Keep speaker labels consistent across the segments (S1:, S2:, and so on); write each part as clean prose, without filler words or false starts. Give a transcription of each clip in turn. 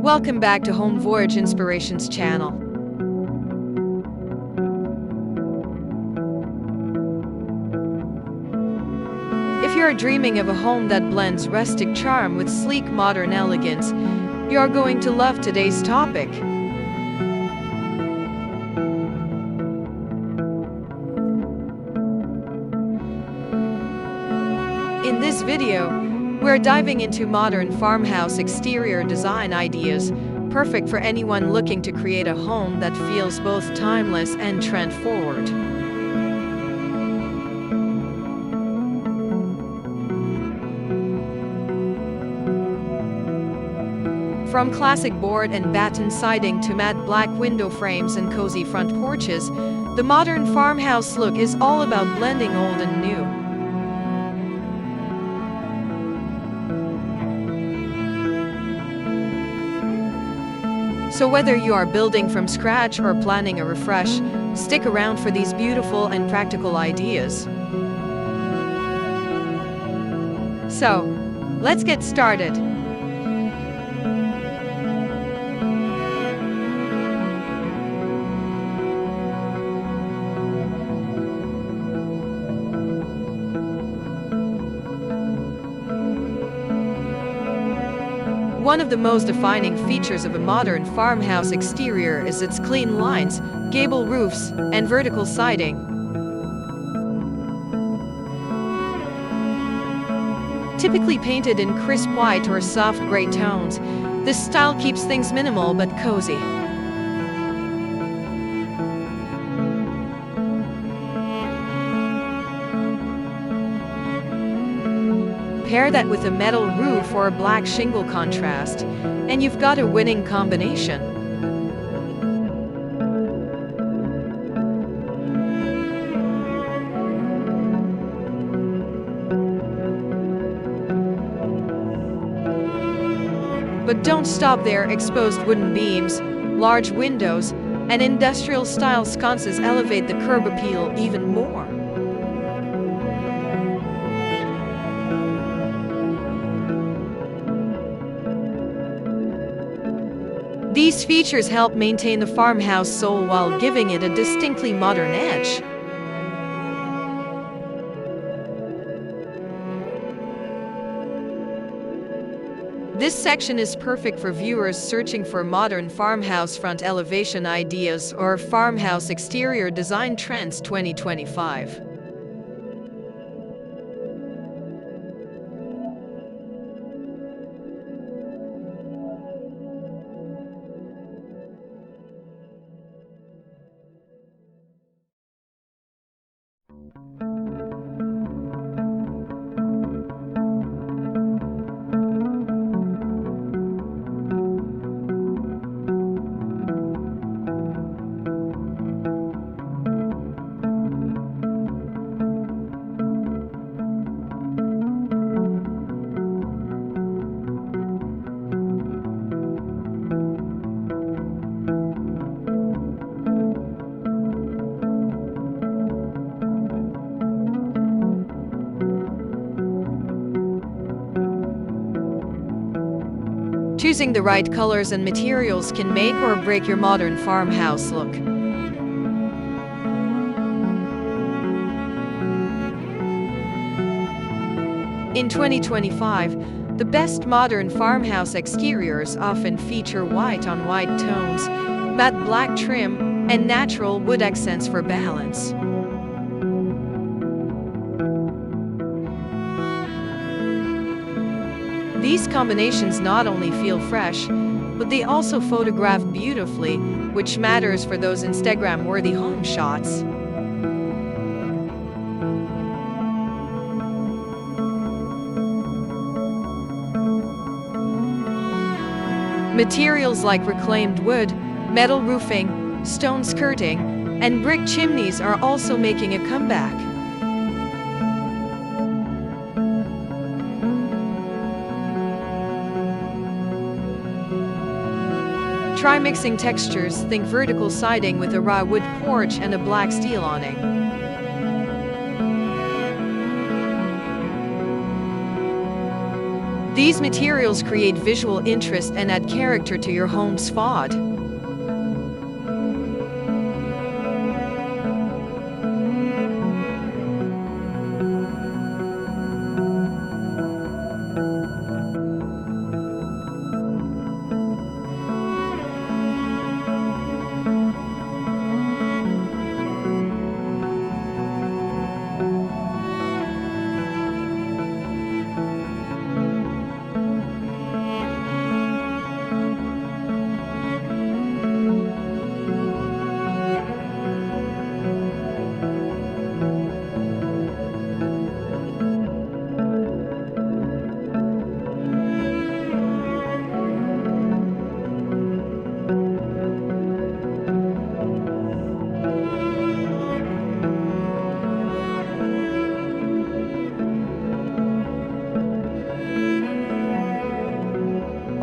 S1: Welcome back to Home Voyage Inspirations channel. If you are dreaming of a home that blends rustic charm with sleek modern elegance, you are going to love today's topic. In this video, we're diving into modern farmhouse exterior design ideas, perfect for anyone looking to create a home that feels both timeless and trend-forward. From classic board-and-batten siding to matte black window frames and cozy front porches, the modern farmhouse look is all about blending old and new. So whether you are building from scratch or planning a refresh, stick around for these beautiful and practical ideas. So, let's get started. One of the most defining features of a modern farmhouse exterior is its clean lines, gable roofs, and vertical siding. Typically painted in crisp white or soft gray tones, this style keeps things minimal but cozy. Pair that with a metal roof or a black shingle contrast, and you've got a winning combination. But don't stop there. Exposed wooden beams, large windows, and industrial-style sconces elevate the curb appeal even more. These features help maintain the farmhouse soul while giving it a distinctly modern edge. This section is perfect for viewers searching for modern farmhouse front elevation ideas or farmhouse exterior design trends 2025. Choosing the right colors and materials can make or break your modern farmhouse look. In 2025, the best modern farmhouse exteriors often feature white on white tones, matte black trim, and natural wood accents for balance. These combinations not only feel fresh, but they also photograph beautifully, which matters for those Instagram-worthy home shots. Materials like reclaimed wood, metal roofing, stone skirting, and brick chimneys are also making a comeback. Try mixing textures. Think vertical siding with a raw wood porch and a black steel awning. These materials create visual interest and add character to your home's facade.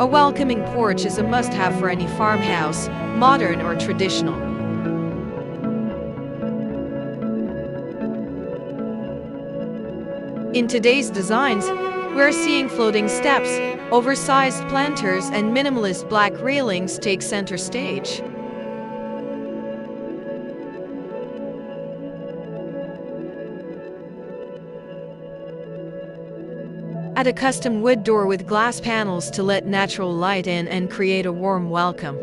S1: A welcoming porch is a must-have for any farmhouse, modern or traditional. In today's designs, we're seeing floating steps, oversized planters, and minimalist black railings take center stage. Add a custom wood door with glass panels to let natural light in and create a warm welcome.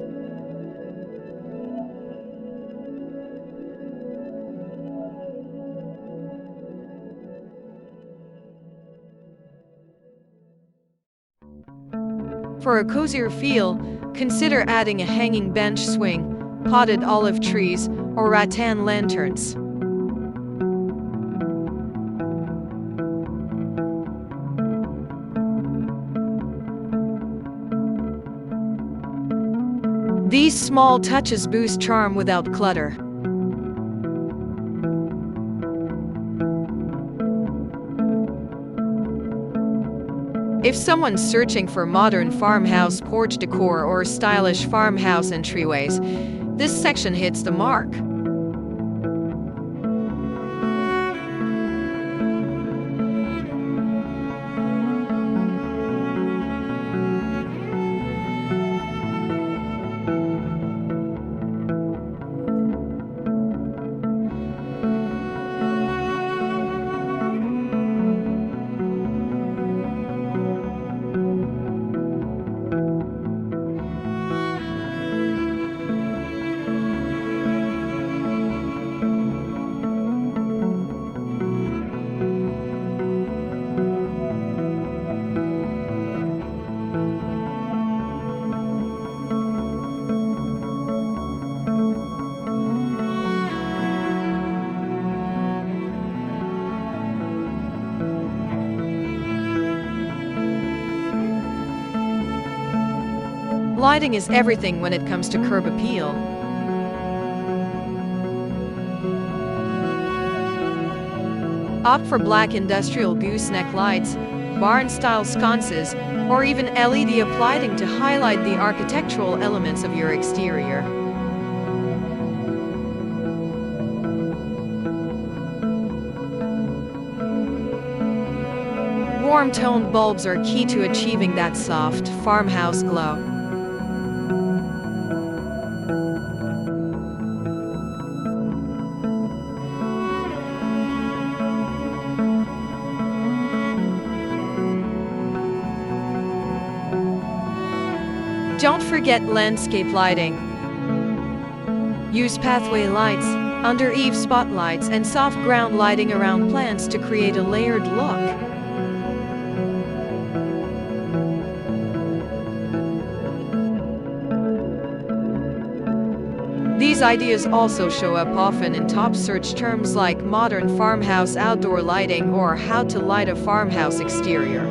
S1: For a cozier feel, consider adding a hanging bench swing, potted olive trees, or rattan lanterns. These small touches boost charm without clutter. If someone's searching for modern farmhouse porch decor or stylish farmhouse entryways, this section hits the mark. Lighting is everything when it comes to curb appeal. Opt for black industrial gooseneck lights, barn-style sconces, or even LED uplighting to highlight the architectural elements of your exterior. Warm-toned bulbs are key to achieving that soft, farmhouse glow. Don't forget landscape lighting. Use pathway lights, under-eave spotlights, and soft ground lighting around plants to create a layered look. These ideas also show up often in top search terms like modern farmhouse outdoor lighting or how to light a farmhouse exterior.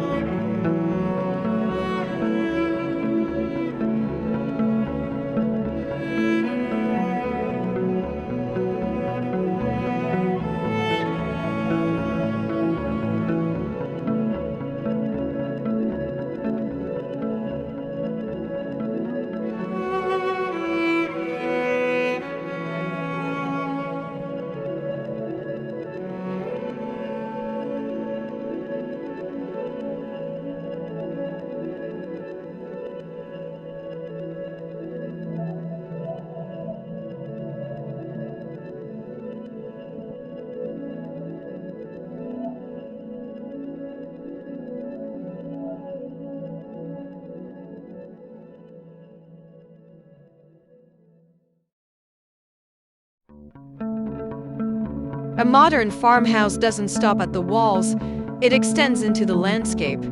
S1: A modern farmhouse doesn't stop at the walls, it extends into the landscape.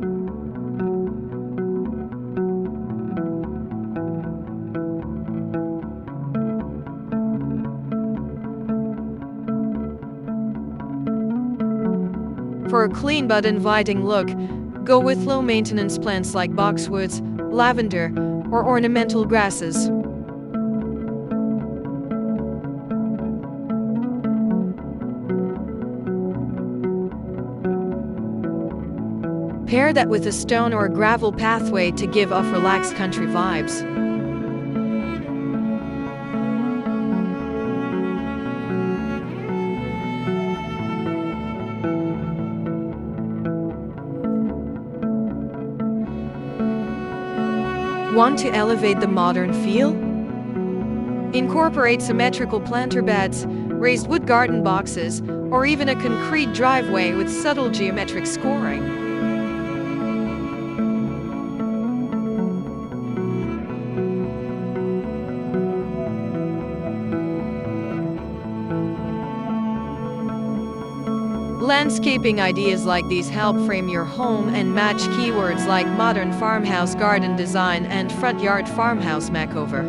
S1: For a clean but inviting look, go with low-maintenance plants like boxwoods, lavender, or ornamental grasses. Pair that with a stone or gravel pathway to give off relaxed country vibes. Want to elevate the modern feel? Incorporate symmetrical planter beds, raised wood garden boxes, or even a concrete driveway with subtle geometric scoring. Landscaping ideas like these help frame your home and match keywords like modern farmhouse garden design and front yard farmhouse makeover.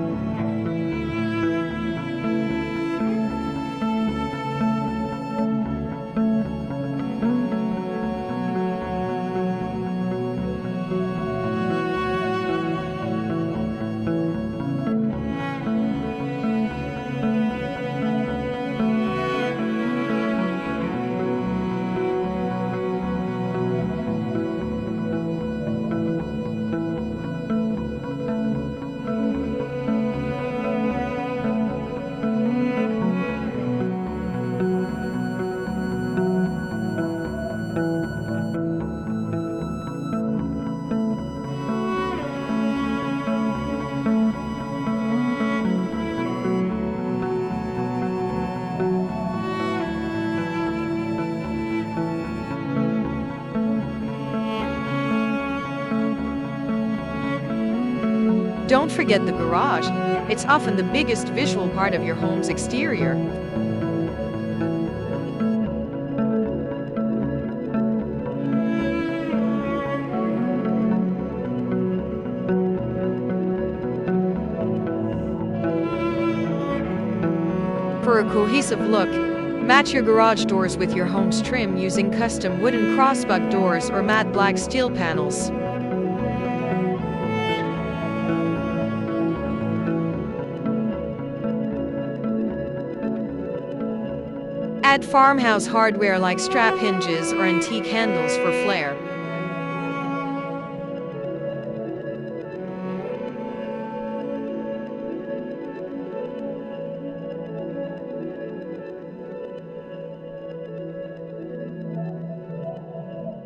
S1: Don't forget the garage. It's often the biggest visual part of your home's exterior. For a cohesive look, match your garage doors with your home's trim using custom wooden crossbuck doors or matte black steel panels. Add farmhouse hardware like strap hinges or antique handles for flair.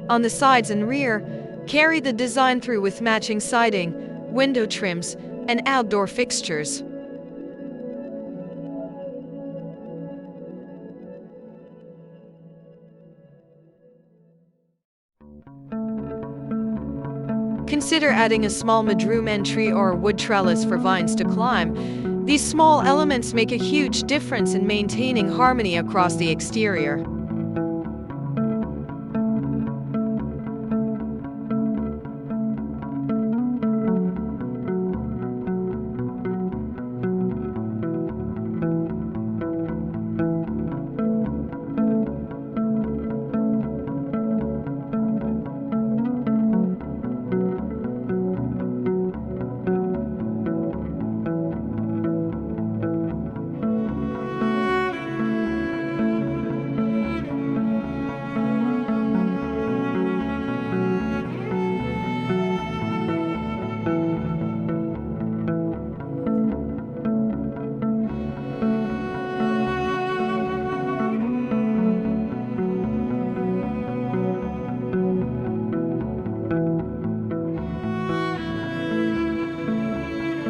S1: On the sides and rear, carry the design through with matching siding, window trims, and outdoor fixtures. Consider adding a small mudroom entry or wood trellis for vines to climb. These small elements make a huge difference in maintaining harmony across the exterior.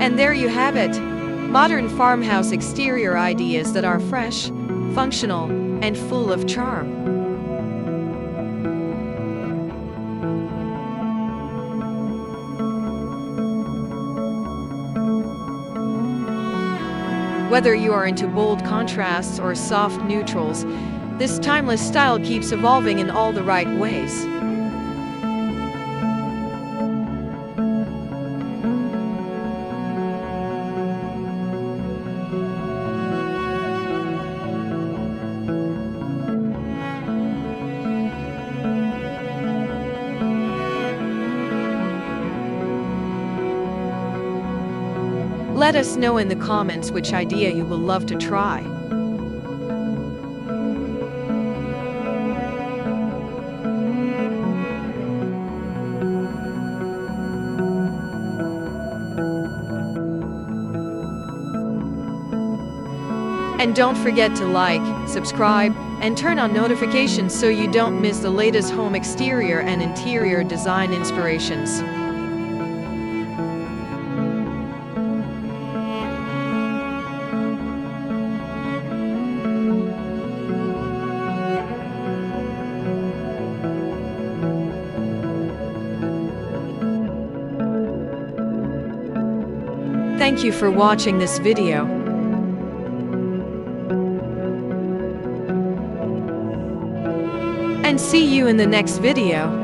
S1: And there you have it, modern farmhouse exterior ideas that are fresh, functional, and full of charm. Whether you are into bold contrasts or soft neutrals, this timeless style keeps evolving in all the right ways. Let us know in the comments which idea you will love to try. And don't forget to like, subscribe, and turn on notifications so you don't miss the latest home exterior and interior design inspirations. Thank you for watching this video. And see you in the next video.